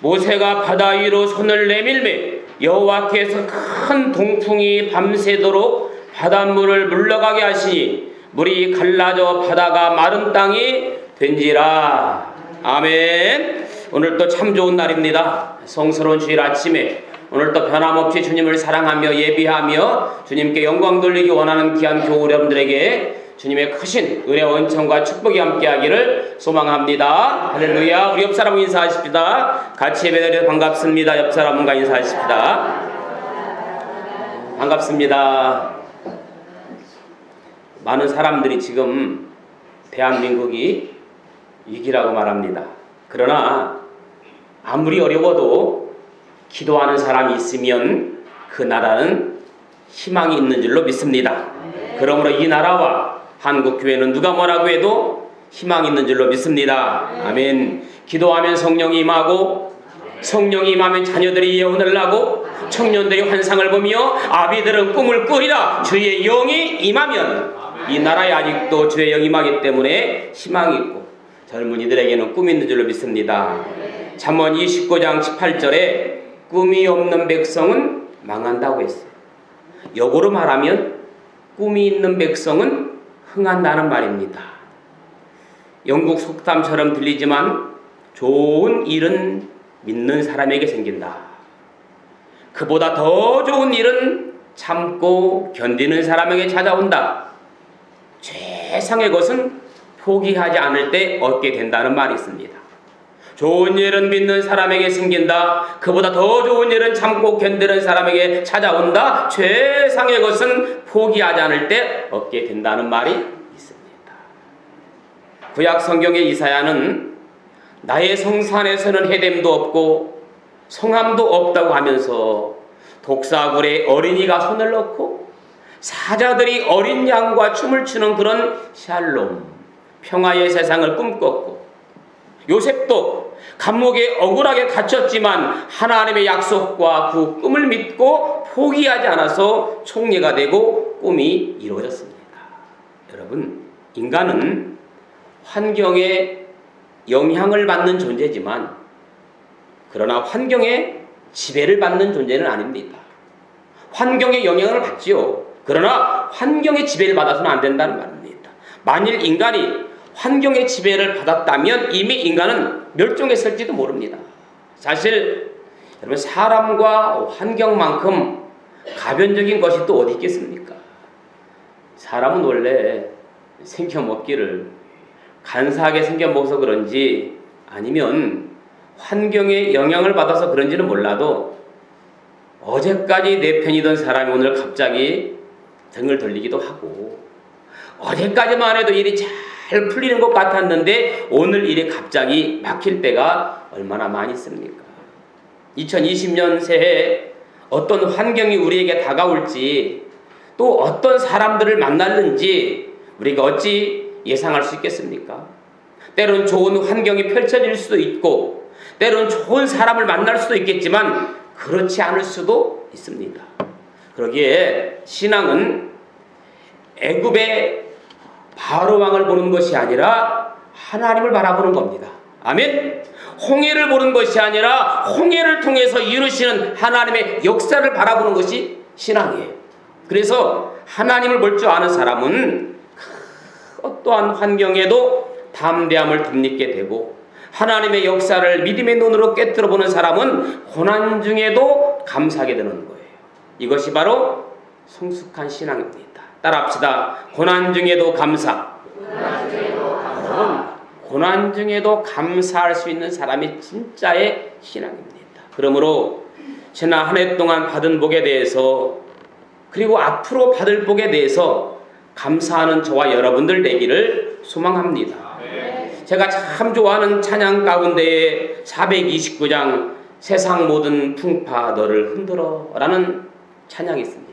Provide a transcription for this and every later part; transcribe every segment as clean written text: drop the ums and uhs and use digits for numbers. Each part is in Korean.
모세가 바다 위로 손을 내밀매 여호와께서 큰 동풍이 밤새도록 바닷물을 물러가게 하시니 물이 갈라져 바다가 마른 땅이 된지라. 아멘. 오늘 또 참 좋은 날입니다. 성스러운 주일 아침에 오늘 또 변함없이 주님을 사랑하며 예비하며 주님께 영광 돌리기 원하는 귀한 교우 여러분들에게 주님의 크신 은혜, 원천과 축복이 함께하기를 소망합니다. 할렐루야. 우리 옆사람 인사하십시다. 같이 예배드려 반갑습니다. 옆사람과 인사하십시다. 반갑습니다. 많은 사람들이 지금 대한민국이 위기라고 말합니다. 그러나 아무리 어려워도 기도하는 사람이 있으면 그 나라는 희망이 있는 줄로 믿습니다. 그러므로 이 나라와 한국교회는 누가 뭐라고 해도 희망이 있는 줄로 믿습니다. 아멘. 기도하면 성령이 임하고, 성령이 임하면 자녀들이 예언을 하고, 청년들이 환상을 보며 아비들은 꿈을 꾸리라. 주의 영이 임하면 이 나라에 아직도 주의 영이 임하기 때문에 희망이 있고 젊은이들에게는 꿈이 있는 줄로 믿습니다. 잠언 29장 18절에 꿈이 없는 백성은 망한다고 했어요. 역으로 말하면 꿈이 있는 백성은 흥한다는 말입니다. 영국 속담처럼 들리지만 좋은 일은 믿는 사람에게 생긴다. 그보다 더 좋은 일은 참고 견디는 사람에게 찾아온다. 최상의 것은 포기하지 않을 때 얻게 된다는 말이 있습니다. 좋은 일은 믿는 사람에게 생긴다. 그보다 더 좋은 일은 참고 견디는 사람에게 찾아온다. 최상의 것은 포기하지 않을 때 얻게 된다는 말이 있습니다. 구약 성경의 이사야는 나의 성산에서는 해됨도 없고 성함도 없다고 하면서 독사굴에 어린이가 손을 넣고 사자들이 어린 양과 춤을 추는 그런 샬롬, 평화의 세상을 꿈꿨고, 요셉도 감옥에 억울하게 갇혔지만 하나님의 약속과 그 꿈을 믿고 포기하지 않아서 총리가 되고 꿈이 이루어졌습니다. 여러분, 인간은 환경에 영향을 받는 존재지만 그러나 환경에 지배를 받는 존재는 아닙니다. 환경에 영향을 받지요. 그러나 환경의 지배를 받아서는 안 된다는 말입니다. 만일 인간이 환경의 지배를 받았다면 이미 인간은 멸종했을지도 모릅니다. 사실 여러분, 사람과 환경만큼 가변적인 것이 또 어디 있겠습니까? 사람은 원래 생겨먹기를 간사하게 생겨먹어서 그런지 아니면 환경에 영향을 받아서 그런지는 몰라도 어제까지 내 편이던 사람이 오늘 갑자기 등을 돌리기도 하고, 어제까지만 해도 일이 잘 풀리는 것 같았는데 오늘 일이 갑자기 막힐 때가 얼마나 많이 있습니까? 2020년 새해 어떤 환경이 우리에게 다가올지, 또 어떤 사람들을 만날는지 우리가 어찌 예상할 수 있겠습니까? 때론 좋은 환경이 펼쳐질 수도 있고, 때론 좋은 사람을 만날 수도 있겠지만 그렇지 않을 수도 있습니다. 그러기에 신앙은 애굽의 바로 왕을 보는 것이 아니라 하나님을 바라보는 겁니다. 아멘. 홍해를 보는 것이 아니라 홍해를 통해서 이루시는 하나님의 역사를 바라보는 것이 신앙이에요. 그래서 하나님을 볼 줄 아는 사람은 어떠한 환경에도 담대함을 덧입게 되고, 하나님의 역사를 믿음의 눈으로 꿰뚫어 보는 사람은 고난 중에도 감사하게 되는 거예요. 이것이 바로 성숙한 신앙입니다. 따라합시다. 고난 중에도 감사. 고난 중에도 감사할 수 있는 사람이 진짜의 신앙입니다. 그러므로 지난 한 해 동안 받은 복에 대해서, 그리고 앞으로 받을 복에 대해서 감사하는 저와 여러분들 되기를 소망합니다. 제가 참 좋아하는 찬양 가운데에 429장 세상 모든 풍파 너를 흔들어 라는 찬양이 있습니다.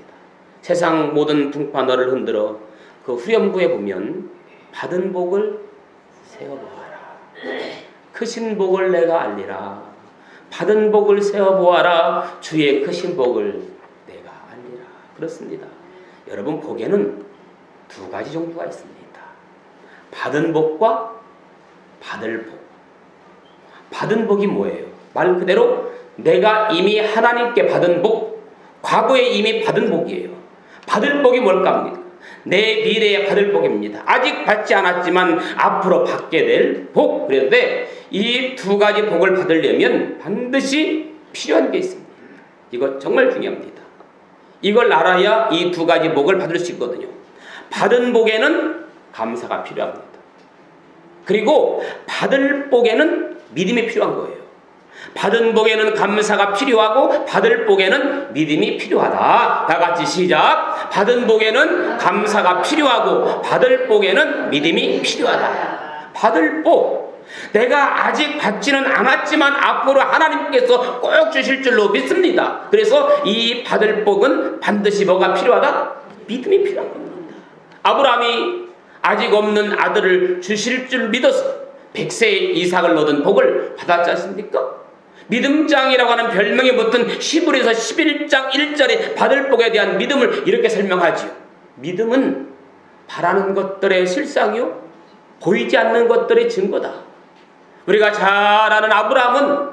세상 모든 풍파 너를 흔들어. 그 후렴구에 보면 받은 복을 세어보아라. 크신 복을 내가 알리라. 받은 복을 세어보아라. 주의 크신 복을 내가 알리라. 그렇습니다. 여러분, 복에는 두 가지 종류가 있습니다. 받은 복과 받을 복. 받은 복이 뭐예요? 말 그대로 내가 이미 하나님께 받은 복, 과거에 이미 받은 복이에요. 받을 복이 뭘까 합니까? 내 미래에 받을 복입니다. 아직 받지 않았지만 앞으로 받게 될 복. 그런데 이 두 가지 복을 받으려면 반드시 필요한 게 있습니다. 이거 정말 중요합니다. 이걸 알아야 이 두 가지 복을 받을 수 있거든요. 받은 복에는 감사가 필요합니다. 그리고 받을 복에는 믿음이 필요한 거예요. 받은 복에는 감사가 필요하고 받을 복에는 믿음이 필요하다. 다 같이 시작. 받은 복에는 감사가 필요하고 받을 복에는 믿음이 필요하다. 받을 복. 내가 아직 받지는 않았지만 앞으로 하나님께서 꼭 주실 줄로 믿습니다. 그래서 이 받을 복은 반드시 뭐가 필요하다? 믿음이 필요한 겁니다. 아브라함이 아직 없는 아들을 주실 줄 믿어서 100세의 이삭을 얻은 복을 받았지 않습니까? 믿음장이라고 하는 별명이 붙은 히브리서 11장 1절에 받을 복에 대한 믿음을 이렇게 설명하지요. 믿음은 바라는 것들의 실상이요 보이지 않는 것들의 증거다. 우리가 잘 아는 아브라함은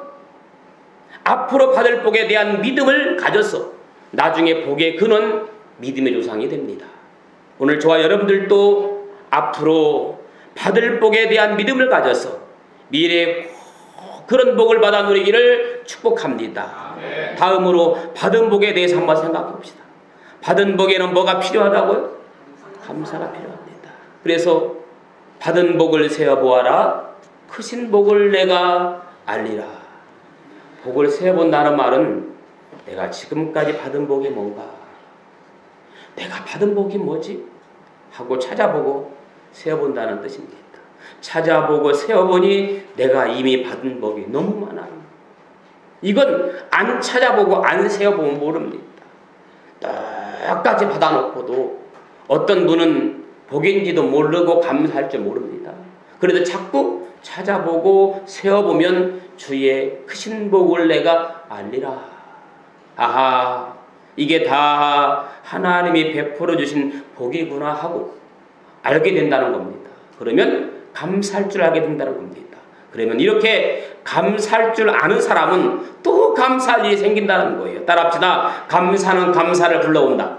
앞으로 받을 복에 대한 믿음을 가져서 나중에 복의 근원 믿음의 조상이 됩니다. 오늘 저와 여러분들도 앞으로 받을 복에 대한 믿음을 가져서 미래에 그런 복을 받아 누리기를 축복합니다. 다음으로 받은 복에 대해서 한번 생각해 봅시다. 받은 복에는 뭐가 필요하다고요? 감사가 필요합니다. 그래서 받은 복을 세어보아라. 크신 복을 내가 알리라. 복을 세어본다는 말은 내가 지금까지 받은 복이 뭔가, 내가 받은 복이 뭐지? 하고 찾아보고 세어본다는 뜻입니다. 찾아보고 세어보니 내가 이미 받은 복이 너무 많아요. 이건 안 찾아보고 안 세어보면 모릅니다. 똑같이 받아놓고도 어떤 분은 복인지도 모르고 감사할 줄 모릅니다. 그래도 자꾸 찾아보고 세어보면 주의 크신 복을 내가 알리라. 아하, 이게 다 하나님이 베풀어 주신 복이구나 하고 알게 된다는 겁니다. 그러면 감사할 줄 알게 된다는 겁니다. 그러면 이렇게 감사할 줄 아는 사람은 또 감사할 일이 생긴다는 거예요. 따라합시다. 감사는 감사를 불러온다.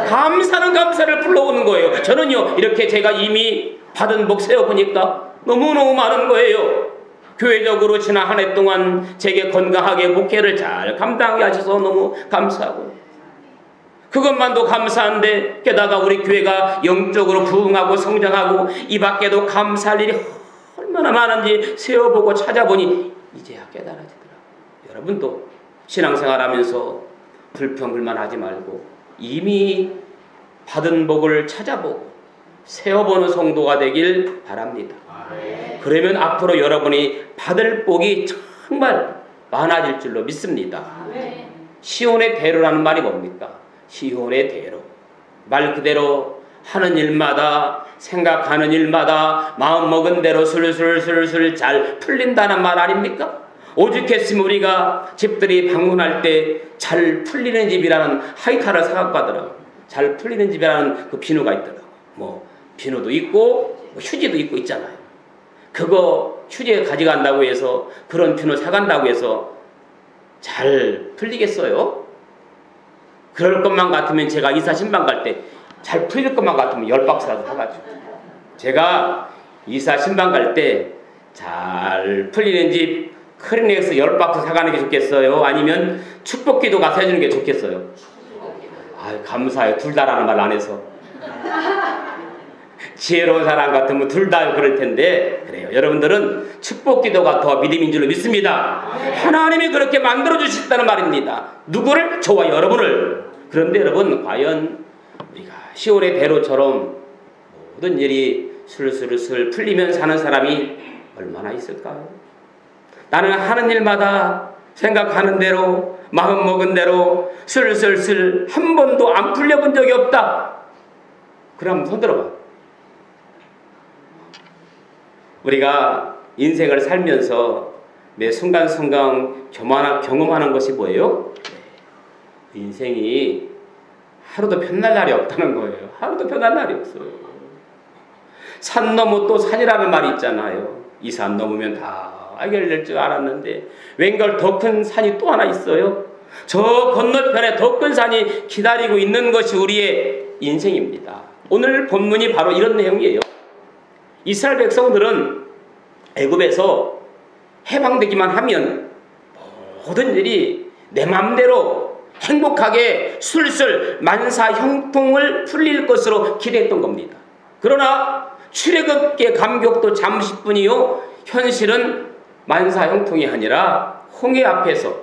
감사는 감사를 불러오는 거예요. 저는요, 이렇게 제가 이미 받은 복 세어보니까 너무너무 많은 거예요. 교회적으로 지난 한 해 동안 제게 건강하게 목회를 잘 감당하게 하셔서 너무 감사하고, 그것만도 감사한데 게다가 우리 교회가 영적으로 부흥하고 성장하고 이 밖에도 감사할 일이 얼마나 많은지 세어보고 찾아보니 이제야 깨달아지더라고요. 여러분도 신앙생활하면서 불평불만하지 말고 이미 받은 복을 찾아보고 세어보는 성도가 되길 바랍니다. 그러면 앞으로 여러분이 받을 복이 정말 많아질 줄로 믿습니다. 시온의 대로라는 말이 뭡니까? 시온의 대로. 말 그대로 하는 일마다, 생각하는 일마다 마음먹은 대로 술술술술 잘 풀린다는 말 아닙니까? 오죽했으면 우리가 집들이 방문할 때 잘 풀리는 집이라는 하이타를 사갖고 가더라고요. 잘 풀리는 집이라는 그 비누가 있더라고요. 뭐 비누도 있고 휴지도 있고 있잖아요. 그거 휴지에 가져간다고 해서, 그런 비누 사간다고 해서 잘 풀리겠어요? 그럴 것만 같으면 제가 이사 신방 갈 때 잘 풀릴 것만 같으면 10박스라도 사가지고, 제가 이사 신방 갈 때 잘 풀리는 집 크리넥스 10박스 사가는 게 좋겠어요? 아니면 축복기도 가서 해주는 게 좋겠어요? 아유, 감사해요. 둘 다라는 말 안 해서. 지혜로운 사람 같으면 둘 다 그럴 텐데, 그래요. 여러분들은 축복기도가 더 믿음인 줄로 믿습니다. 하나님이 그렇게 만들어 주셨다는 말입니다. 누구를? 저와 여러분을. 그런데 여러분, 과연 우리가 시온의 대로처럼 모든 일이 술술술 풀리면 사는 사람이 얼마나 있을까요? 나는 하는 일마다 생각하는 대로, 마음 먹은 대로 술술술 한 번도 안 풀려본 적이 없다. 그럼 손 들어봐. 우리가 인생을 살면서 매 순간순간 경험하는 것이 뭐예요? 인생이 하루도 편날 날이 없다는 거예요. 하루도 편날 날이 없어요. 산 넘어 또 산이라는 말이 있잖아요. 이 산 넘으면 다 해결될 줄 알았는데 웬걸 더 큰 산이 또 하나 있어요. 저 건너편에 더 큰 산이 기다리고 있는 것이 우리의 인생입니다. 오늘 본문이 바로 이런 내용이에요. 이스라엘 백성들은 애굽에서 해방되기만 하면 모든 일이 내 마음대로 행복하게 술술 만사 형통을 풀릴 것으로 기대했던 겁니다. 그러나 출애굽의 감격도 잠시뿐이요, 현실은 만사 형통이 아니라 홍해 앞에서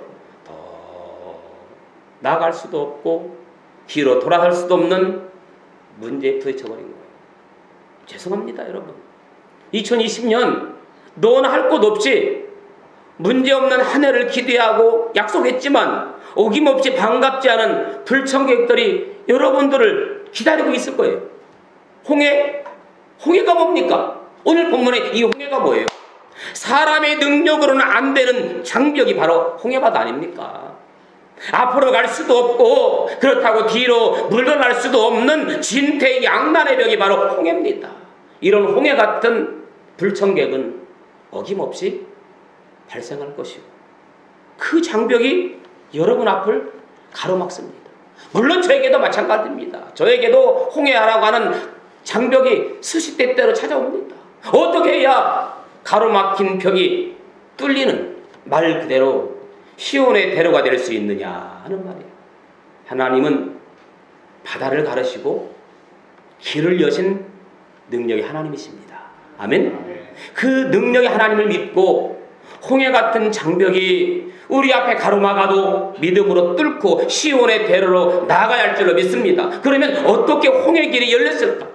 더 나아갈 수도 없고 뒤로 돌아설 수도 없는 문제에 부딪혀버린 거예요. 죄송합니다, 여러분. 2020년 너나 할 것 없이 문제없는 한 해를 기대하고 약속했지만 어김없이 반갑지 않은 불청객들이 여러분들을 기다리고 있을 거예요. 홍해가 뭡니까? 오늘 본문의 이 홍해가 뭐예요? 사람의 능력으로는 안 되는 장벽이 바로 홍해바다 아닙니까? 앞으로 갈 수도 없고 그렇다고 뒤로 물러날 수도 없는 진퇴양난의 벽이 바로 홍해입니다. 이런 홍해 같은 불청객은 어김없이 발생할 것이고 그 장벽이 여러분 앞을 가로막습니다. 물론 저에게도 마찬가지입니다. 저에게도 홍해라고 하는 장벽이 수시때때로 찾아옵니다. 어떻게 해야 가로막힌 벽이 뚫리는, 말 그대로 시온의 대로가 될 수 있느냐 하는 말이에요. 하나님은 바다를 가르시고 길을 여신 능력의 하나님이십니다. 아멘. 그 능력의 하나님을 믿고 홍해 같은 장벽이 우리 앞에 가로막아도 믿음으로 뚫고 시온의 대로로 나아가야 할 줄로 믿습니다. 그러면 어떻게 홍해 길이 열렸을까?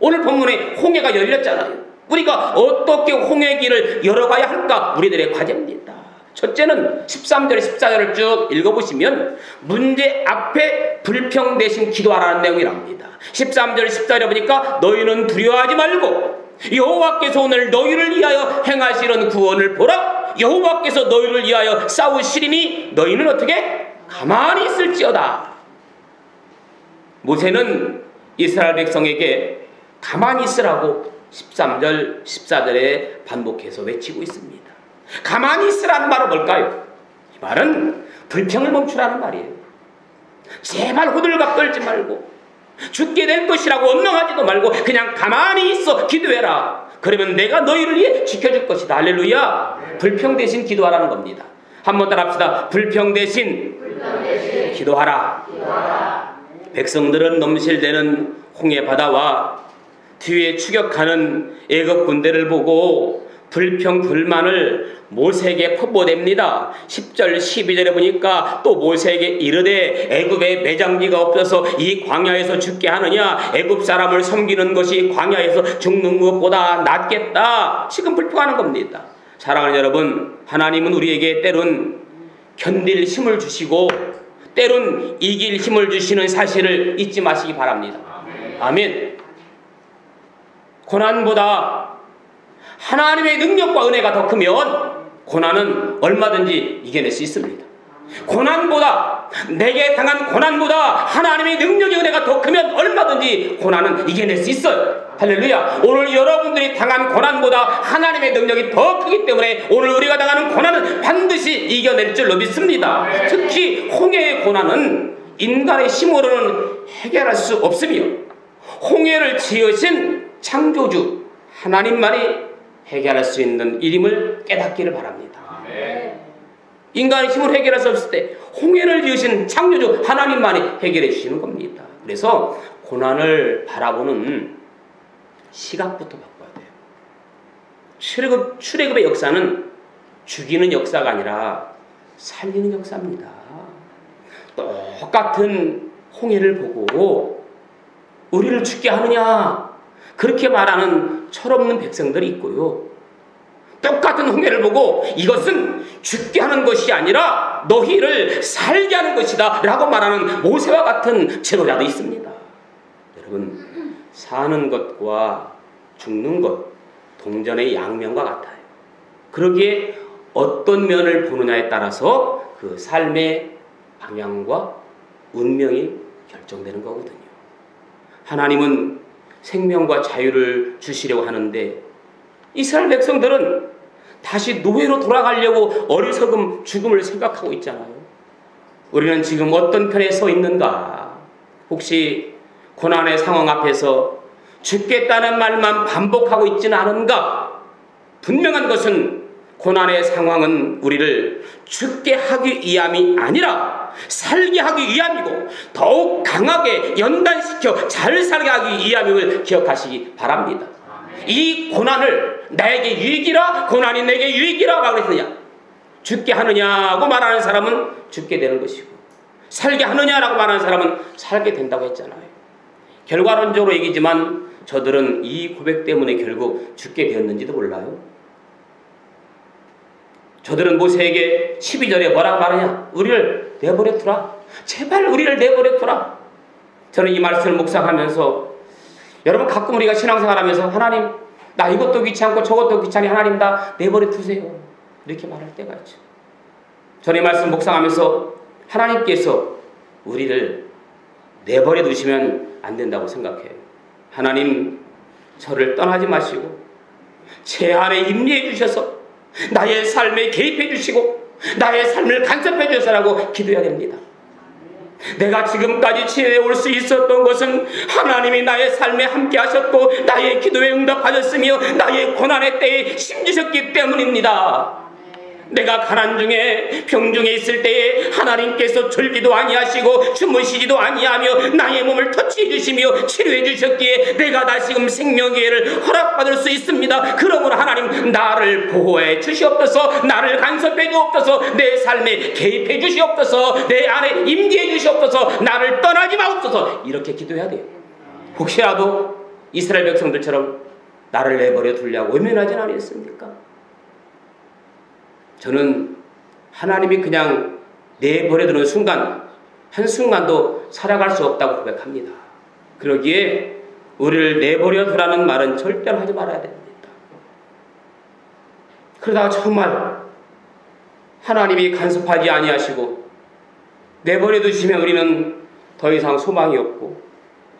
오늘 본문에 홍해가 열렸잖아요. 우리가 어떻게 홍해 길을 열어가야 할까? 우리들의 과제입니다. 첫째는 13절, 14절을 쭉 읽어보시면 문제 앞에 불평대신 기도하라는 내용이랍니다. 13절, 14절에 보니까 너희는 두려워하지 말고 여호와께서 오늘 너희를 위하여 행하시는 구원을 보라. 여호와께서 너희를 위하여 싸우시리니 너희는 어떻게? 가만히 있을지어다. 모세는 이스라엘 백성에게 가만히 있으라고 13절, 14절에 반복해서 외치고 있습니다. 가만히 있으라는 말은 뭘까요? 이 말은 불평을 멈추라는 말이에요. 제발 호들갑 떨지 말고 죽게 될 것이라고 원망하지도 말고 그냥 가만히 있어 기도해라. 그러면 내가 너희를 위해 지켜줄 것이다. 할렐루야. 불평 대신 기도하라는 겁니다. 한번 따라합시다. 불평 대신 기도하라. 백성들은 넘실대는 홍해 바다와 뒤에 추격하는 애굽 군대를 보고 불평 불만을 모세에게 퍼부어댑니다. 10절 12절에 보니까 또 모세에게 이르되 애굽에 매장지가 없어서 이 광야에서 죽게 하느냐. 애굽 사람을 섬기는 것이 광야에서 죽는 것보다 낫겠다. 지금 불평하는 겁니다. 사랑하는 여러분, 하나님은 우리에게 때론 견딜 힘을 주시고 때론 이길 힘을 주시는 사실을 잊지 마시기 바랍니다. 아멘. 고난보다 하나님의 능력과 은혜가 더 크면 고난은 얼마든지 이겨낼 수 있습니다. 고난보다, 내게 당한 고난보다 하나님의 능력의 은혜가 더 크면 얼마든지 고난은 이겨낼 수 있어요. 할렐루야. 오늘 여러분들이 당한 고난보다 하나님의 능력이 더 크기 때문에 오늘 우리가 당하는 고난은 반드시 이겨낼 줄로 믿습니다. 특히 홍해의 고난은 인간의 힘으로는 해결할 수 없으며 홍해를 지으신 창조주 하나님만이 해결할 수 있는 일임을 깨닫기를 바랍니다. 인간의 힘으로 해결할 수 없을 때 홍해를 지으신 창조주 하나님만이 해결해 주시는 겁니다. 그래서 고난을 바라보는 시각부터 바꿔야 돼요. 출애굽의 역사는 죽이는 역사가 아니라 살리는 역사입니다. 똑같은 홍해를 보고 우리를 죽게 하느냐 그렇게 말하는 철없는 백성들이 있고요. 똑같은 홍해를 보고 이것은 죽게 하는 것이 아니라 너희를 살게 하는 것이다 라고 말하는 모세와 같은 제도자도 있습니다. 여러분, 사는 것과 죽는 것 동전의 양면과 같아요. 그러기에 어떤 면을 보느냐에 따라서 그 삶의 방향과 운명이 결정되는 거거든요. 하나님은 생명과 자유를 주시려고 하는데 이스라엘 백성들은 다시 노예로 돌아가려고 어리석음 죽음을 생각하고 있잖아요. 우리는 지금 어떤 편에 서 있는가? 혹시 고난의 상황 앞에서 죽겠다는 말만 반복하고 있지는 않은가? 분명한 것은 고난의 상황은 우리를 죽게 하기 위함이 아니라 살게 하기 위함이고 더욱 강하게 연단시켜 잘 살게 하기 위함임을 기억하시기 바랍니다. 이 고난을 나에게 유익이라, 고난이 내게 유익이라 라고 했느냐? 죽게 하느냐고 말하는 사람은 죽게 되는 것이고, 살게 하느냐라고 말하는 사람은 살게 된다고 했잖아요. 결과론적으로 얘기지만 저들은 이 고백 때문에 결국 죽게 되었는지도 몰라요. 저들은 모세에게 12절에 뭐라고 말하냐? 우리를 내버려 두라. 제발 우리를 내버려 두라. 저는 이 말씀을 묵상하면서, 여러분 가끔 우리가 신앙생활하면서 하나님 나 이것도 귀찮고 저것도 귀찮니 하나님 다 내버려 두세요 이렇게 말할 때가 있죠. 저는 이 말씀 묵상하면서 하나님께서 우리를 내버려 두시면 안 된다고 생각해요. 하나님 저를 떠나지 마시고 제 안에 임재해 주셔서 나의 삶에 개입해 주시고 나의 삶을 간섭해 주셔라고 기도해야 됩니다. 내가 지금까지 지내올 수 있었던 것은 하나님이 나의 삶에 함께 하셨고 나의 기도에 응답하셨으며 나의 고난의 때에 힘주셨기 때문입니다. 내가 가난 중에 병 중에 있을 때에 하나님께서 졸기도 아니하시고 주무시지도 아니하며 나의 몸을 터치해 주시며 치료해 주셨기에 내가 다시금 생명기회를 허락받을 수 있습니다. 그러므로 하나님 나를 보호해 주시옵소서, 나를 간섭해 주옵소서, 내 삶에 개입해 주시옵소서, 내 안에 임재해 주시옵소서, 나를 떠나지 마옵소서. 이렇게 기도해야 돼요. 혹시라도 이스라엘 백성들처럼 나를 내버려 두려고 외면하진 않았습니까? 저는 하나님이 그냥 내버려두는 순간 한순간도 살아갈 수 없다고 고백합니다. 그러기에 우리를 내버려두라는 말은 절대로 하지 말아야 됩니다. 그러다가 정말 하나님이 간섭하지 아니하시고 내버려두시면 우리는 더 이상 소망이 없고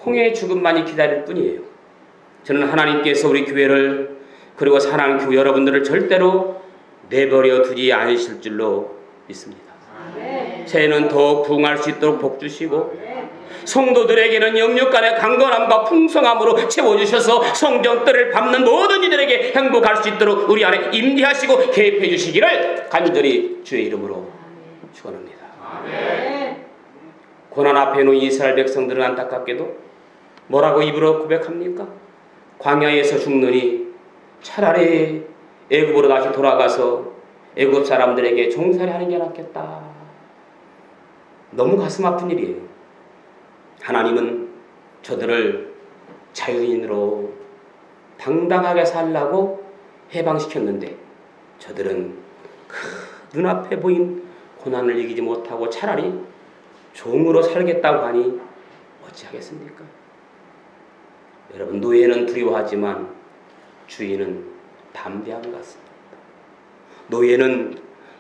홍해의 죽음만이 기다릴 뿐이에요. 저는 하나님께서 우리 교회를 그리고 사랑하는 교회 여러분들을 절대로 내버려 두지 않으실 줄로 믿습니다. 새해는 더 부흥할 수 있도록 복 주시고 성도들에게는 영육간의 강건함과 풍성함으로 채워주셔서 성전들을 밟는 모든 이들에게 행복할 수 있도록 우리 안에 임재하시고 개입해 주시기를 간절히 주의 이름으로 축원합니다. 고난 앞에 놓인 이스라엘 백성들은 안타깝게도 뭐라고 입으로 고백합니까? 광야에서 죽느니 차라리 애굽으로 다시 돌아가서 애굽 사람들에게 종살이 하는 게 낫겠다. 너무 가슴 아픈 일이에요. 하나님은 저들을 자유인으로 당당하게 살라고 해방시켰는데 저들은 그 눈앞에 보인 고난을 이기지 못하고 차라리 종으로 살겠다고 하니 어찌하겠습니까? 여러분, 노예는 두려워하지만 주인은 담대함 같습니다. 노예는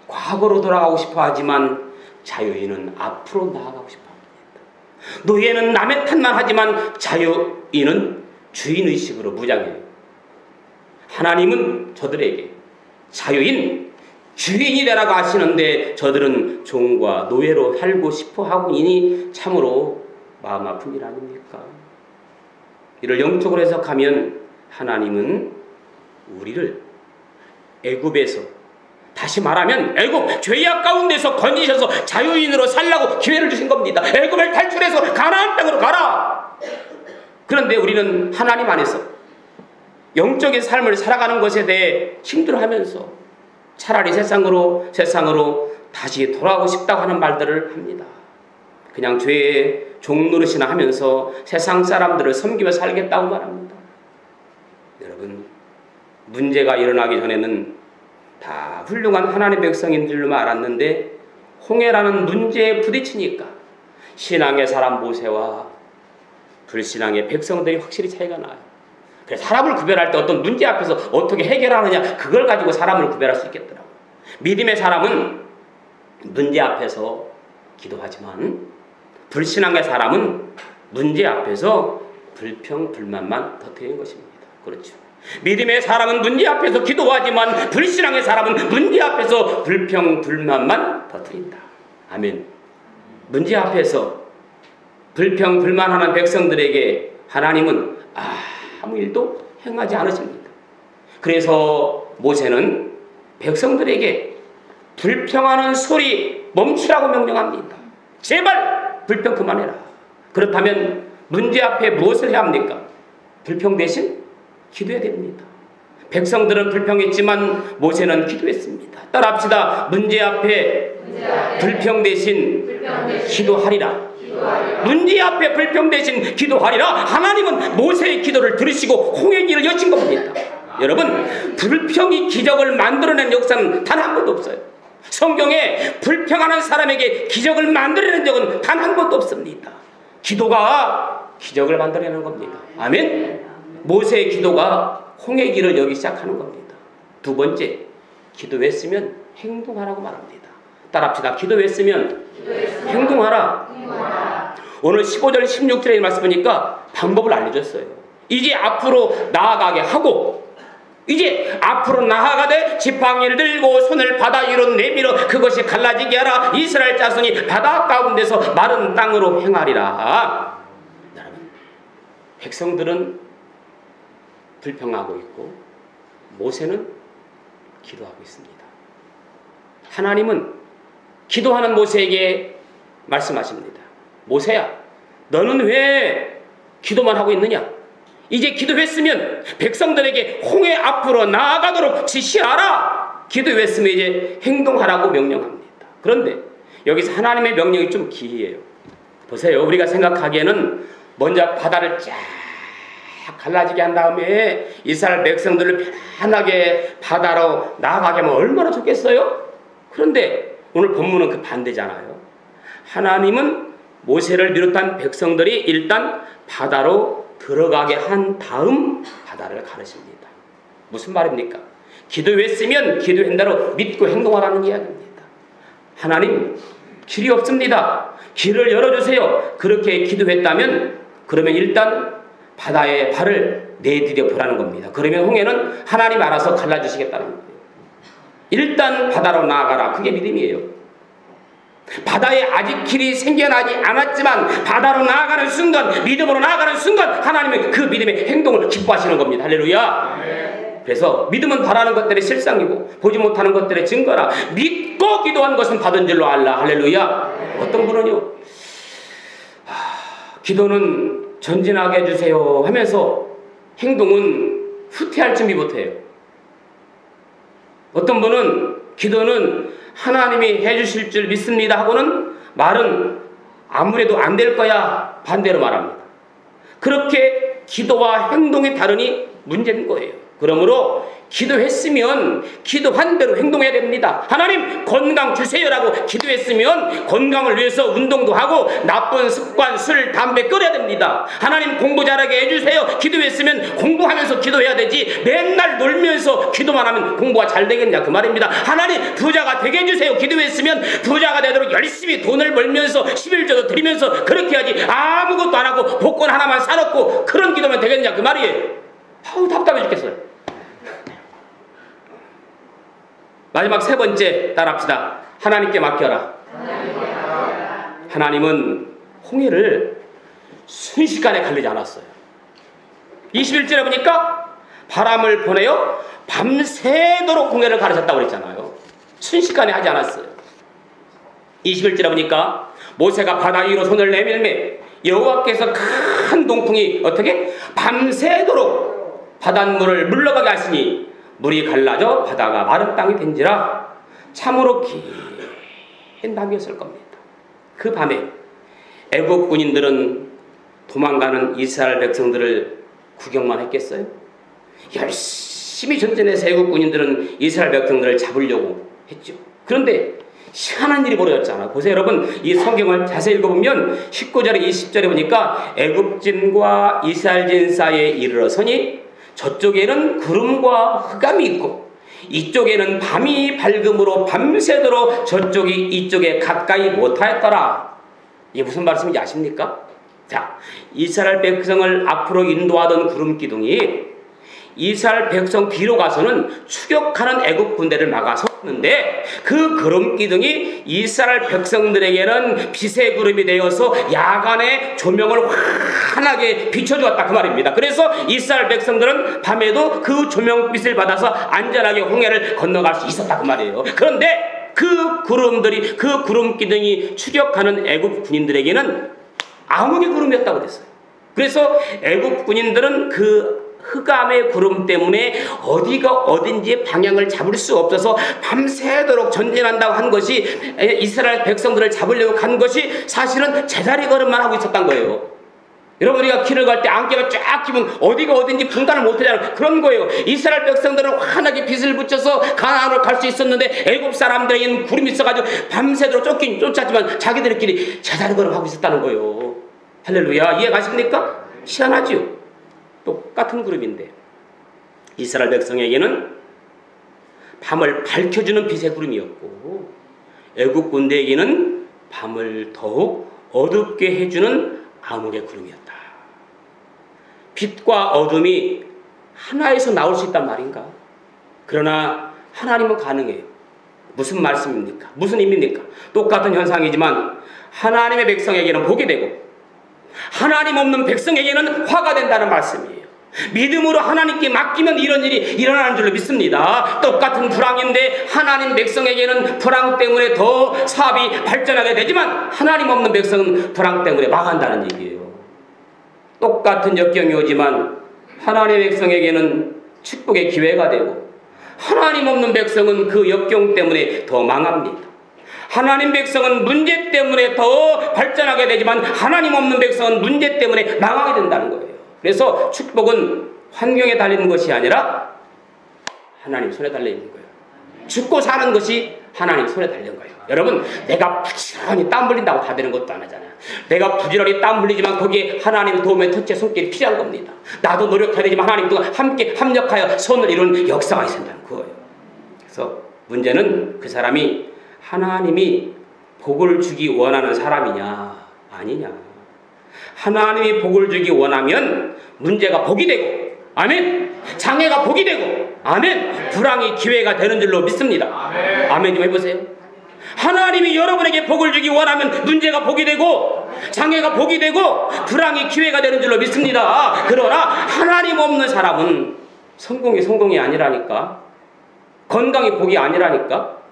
과거로 돌아가고 싶어 하지만 자유인은 앞으로 나아가고 싶어 합니다. 노예는 남의 탓만 하지만 자유인은 주인의식으로 무장해요. 하나님은 저들에게 자유인, 주인이 되라고 하시는데 저들은 종과 노예로 살고 싶어 하고 있니 참으로 마음 아픈 일 아닙니까? 이를 영적으로 해석하면 하나님은 우리를 애굽에서, 다시 말하면 애굽 죄악 가운데서 건지셔서 자유인으로 살라고 기회를 주신 겁니다. 애굽을 탈출해서 가나안 땅으로 가라. 그런데 우리는 하나님 안에서 영적인 삶을 살아가는 것에 대해 힘들어하면서 차라리 세상으로 다시 돌아가고 싶다고 하는 말들을 합니다. 그냥 죄의 종노릇이나 하면서 세상 사람들을 섬기며 살겠다고 말합니다. 여러분, 문제가 일어나기 전에는 다 훌륭한 하나님의 백성인 줄로만 알았는데 홍해라는 문제에 부딪히니까 신앙의 사람 모세와 불신앙의 백성들이 확실히 차이가 나요. 그래서 사람을 구별할 때 어떤 문제 앞에서 어떻게 해결하느냐, 그걸 가지고 사람을 구별할 수 있겠더라고요. 믿음의 사람은 문제 앞에서 기도하지만 불신앙의 사람은 문제 앞에서 불평, 불만만 터뜨리는 것입니다. 그렇죠. 믿음의 사람은 문제 앞에서 기도하지만 불신앙의 사람은 문제 앞에서 불평불만만 터뜨린다. 아멘. 문제 앞에서 불평불만하는 백성들에게 하나님은 아무 일도 행하지 않으십니다. 그래서 모세는 백성들에게 불평하는 소리 멈추라고 명령합니다. 제발 불평 그만해라. 그렇다면 문제 앞에 무엇을 해야 합니까? 불평 대신 기도해야 됩니다. 백성들은 불평했지만 모세는 기도했습니다. 따라합시다. 문제 앞에 불평 대신 기도하리라. 문제 앞에 불평 대신 기도하리라. 하나님은 모세의 기도를 들으시고 홍해 길을 여신 겁니다. 여러분, 불평이 기적을 만들어낸 역사는 단 한 번도 없어요. 성경에 불평하는 사람에게 기적을 만들어낸 적은 단 한 번도 없습니다. 기도가 기적을 만들어내는 겁니다. 아멘. 모세의 기도가 홍해 길을 여기 시작하는 겁니다. 두 번째, 기도했으면 행동하라고 말합니다. 따라합시다. 기도했으면 행동하라. 오늘 15절 16절의 말씀 보니까 방법을 알려줬어요. 이제 앞으로 나아가게 하고, 이제 앞으로 나아가되 지팡이를 들고 손을 바다 위로 내밀어 그것이 갈라지게 하라. 이스라엘 자손이 바다 가운데서 마른 땅으로 행하리라. 여러분, 백성들은 불평하고 있고 모세는 기도하고 있습니다. 하나님은 기도하는 모세에게 말씀하십니다. 모세야, 너는 왜 기도만 하고 있느냐? 이제 기도했으면 백성들에게 홍해 앞으로 나아가도록 지시하라. 기도했으면 이제 행동하라고 명령합니다. 그런데 여기서 하나님의 명령이 좀 기이해요. 보세요. 우리가 생각하기에는 먼저 바다를 쫙 갈라지게 한 다음에 이스라엘 백성들을 편하게 바다로 나아가게 하면 얼마나 좋겠어요? 그런데 오늘 본문은 그 반대잖아요. 하나님은 모세를 비롯한 백성들이 일단 바다로 들어가게 한 다음 바다를 가르칩니다. 무슨 말입니까? 기도했으면 기도한 대로 믿고 행동하라는 이야기입니다. 하나님, 길이 없습니다. 길을 열어주세요. 그렇게 기도했다면 그러면 일단 바다에 발을 내디뎌 보라는 겁니다. 그러면 홍해는 하나님 알아서 갈라주시겠다는 거예요. 일단 바다로 나아가라. 그게 믿음이에요. 바다에 아직 길이 생겨나지 않았지만 바다로 나아가는 순간, 믿음으로 나아가는 순간 하나님은 그 믿음의 행동을 기뻐하시는 겁니다. 할렐루야. 네. 그래서 믿음은 바라는 것들의 실상이고 보지 못하는 것들의 증거라. 믿고 기도한 것은 받은 줄로 알라. 할렐루야. 네. 어떤 분은요, 기도는 전진하게 해주세요 하면서 행동은 후퇴할 준비부터 해요. 어떤 분은 기도는 하나님이 해주실 줄 믿습니다 하고는 말은 아무래도 안 될 거야 반대로 말합니다. 그렇게 기도와 행동이 다르니 문제인 거예요. 그러므로 기도했으면 기도한 대로 행동해야 됩니다. 하나님 건강 주세요라고 기도했으면 건강을 위해서 운동도 하고 나쁜 습관, 술, 담배 끊어야 됩니다. 하나님 공부 잘하게 해주세요. 기도했으면 공부하면서 기도해야 되지 맨날 놀면서 기도만 하면 공부가 잘 되겠냐 그 말입니다. 하나님 부자가 되게 해주세요. 기도했으면 부자가 되도록 열심히 돈을 벌면서 11조도 드리면서 그렇게 해야지 아무것도 안 하고 복권 하나만 사놓고 그런 기도면 되겠냐 그 말이에요. 아우 답답해 죽겠어요. 마지막 세 번째 따라합시다. 하나님께 맡겨라. 하나님은 홍해를 순식간에 갈리지 않았어요. 21절에 보니까 바람을 보내어 밤새도록 홍해를 가르쳤다고 그랬잖아요. 순식간에 하지 않았어요. 21절에 보니까 모세가 바다 위로 손을 내밀매 여호와께서 큰 동풍이 어떻게 밤새도록 바닷물을 물러가게 하시니 물이 갈라져 바다가 마른 땅이 된지라. 참으로 긴 밤이었을 겁니다. 그 밤에 애국 군인들은 도망가는 이스라엘 백성들을 구경만 했겠어요? 열심히 전쟁해서 애국 군인들은 이스라엘 백성들을 잡으려고 했죠. 그런데 희한한 일이 벌어졌잖아요. 보세요 여러분, 이 성경을 자세히 읽어보면 19절에 20절에 보니까 애굽진과 이스라엘진 사이에 이르러서니 저쪽에는 구름과 흑암이 있고 이쪽에는 밤이 밝음으로 밤새도록 저쪽이 이쪽에 가까이 못하였더라. 이게 무슨 말씀인지 아십니까? 자, 이스라엘 백성을 앞으로 인도하던 구름 기둥이 이스라엘 백성 뒤로 가서는 추격하는 애굽 군대를 막아섰는데 그 구름 기둥이 이스라엘 백성들에게는 빛의 구름이 되어서 야간에 조명을 환하게 비춰주었다 그 말입니다. 그래서 이스라엘 백성들은 밤에도 그 조명빛을 받아서 안전하게 홍해를 건너갈 수 있었다 그 말이에요. 그런데 그 구름들이, 그 구름 기둥이 추격하는 애굽 군인들에게는 암흑의 구름이었다고 그랬어요. 그래서 애굽 군인들은 그 흑암의 구름 때문에 어디가 어딘지 방향을 잡을 수 없어서 밤새도록 전진한다고 한 것이, 이스라엘 백성들을 잡으려고 한 것이 사실은 제자리 걸음만 하고 있었던 거예요. 여러분, 우리가 길을 갈 때 안개가 쫙 끼면 어디가 어딘지 분간을 못하잖아요. 그런 거예요. 이스라엘 백성들은 환하게 빛을 붙여서 가나안으로 갈 수 있었는데 애굽 사람들에게는 구름이 있어가지고 밤새도록 쫓긴 쫓았지만 자기들끼리 제자리 걸음하고 있었다는 거예요. 할렐루야. 이해 가십니까? 희한하지요. 똑같은 구름인데 이스라엘 백성에게는 밤을 밝혀주는 빛의 구름이었고 애굽 군대에게는 밤을 더욱 어둡게 해주는 암흑의 구름이었다. 빛과 어둠이 하나에서 나올 수 있단 말인가? 그러나 하나님은 가능해요. 무슨 말씀입니까? 무슨 의미입니까? 똑같은 현상이지만 하나님의 백성에게는 복이 되고 하나님 없는 백성에게는 화가 된다는 말씀이에요. 믿음으로 하나님께 맡기면 이런 일이 일어나는 줄로 믿습니다. 똑같은 불황인데 하나님 백성에게는 불황 때문에 더 사업이 발전하게 되지만 하나님 없는 백성은 불황 때문에 망한다는 얘기예요. 똑같은 역경이 오지만 하나님의 백성에게는 축복의 기회가 되고 하나님 없는 백성은 그 역경 때문에 더 망합니다. 하나님 백성은 문제 때문에 더 발전하게 되지만 하나님 없는 백성은 문제 때문에 망하게 된다는 거예요. 그래서 축복은 환경에 달리는 것이 아니라 하나님 손에 달려있는 거예요. 죽고 사는 것이 하나님 손에 달린 거예요. 여러분, 내가 부지런히 땀 흘린다고 다 되는 것도 아니잖아요. 내가 부지런히 땀 흘리지만 거기에 하나님 도움의 터치의 손길이 필요한 겁니다. 나도 노력해야 되지만 하나님도 함께 합력하여 손을 이루는 역사가 있어야 된다는 거예요. 그래서 문제는 그 사람이 하나님이 복을 주기 원하는 사람이냐 아니냐. 하나님이 복을 주기 원하면 문제가 복이 되고 아멘, 장애가 복이 되고 아멘, 불황이 기회가 되는 줄로 믿습니다. 아멘, 아멘 좀 해보세요. 하나님이 여러분에게 복을 주기 원하면 문제가 복이 되고 장애가 복이 되고 불황이 기회가 되는 줄로 믿습니다. 그러나 하나님 없는 사람은 성공이 아니라니까. 건강이 복이 아니라니까.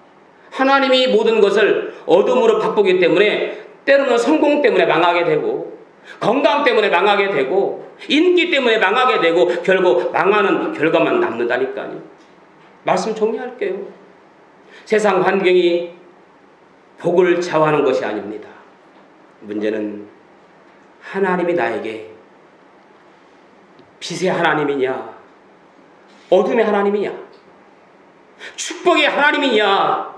하나님이 모든 것을 어둠으로 바꾸기 때문에 때로는 성공 때문에 망하게 되고 건강 때문에 망하게 되고 인기 때문에 망하게 되고 결국 망하는 결과만 남는다니까요. 말씀 정리할게요. 세상 환경이 복을 좌우하는 것이 아닙니다. 문제는 하나님이 나에게 빛의 하나님이냐 어둠의 하나님이냐 축복의 하나님이냐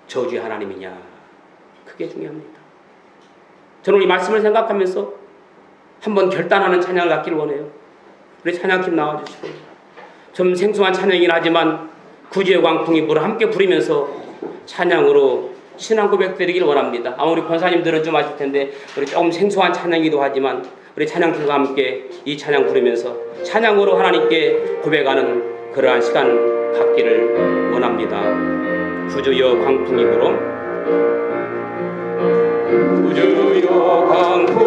저주의 하나님이냐, 그게 중요합니다. 저는 이 말씀을 생각하면서 한번 결단하는 찬양을 갖기를 원해요. 우리 찬양팀 나와주시고, 좀 생소한 찬양이긴 하지만 구주의 광풍이 불을 함께 부리면서 찬양으로 신앙 고백 드리길 원합니다. 아마 우리 권사님들은 좀 아실 텐데 우리 조금 생소한 찬양이기도 하지만 우리 찬양팀과 함께 이 찬양 부르면서 찬양으로 하나님께 고백하는 그러한 시간 갖기를 원합니다. 구주여 광풍이 불어 구주여 광풍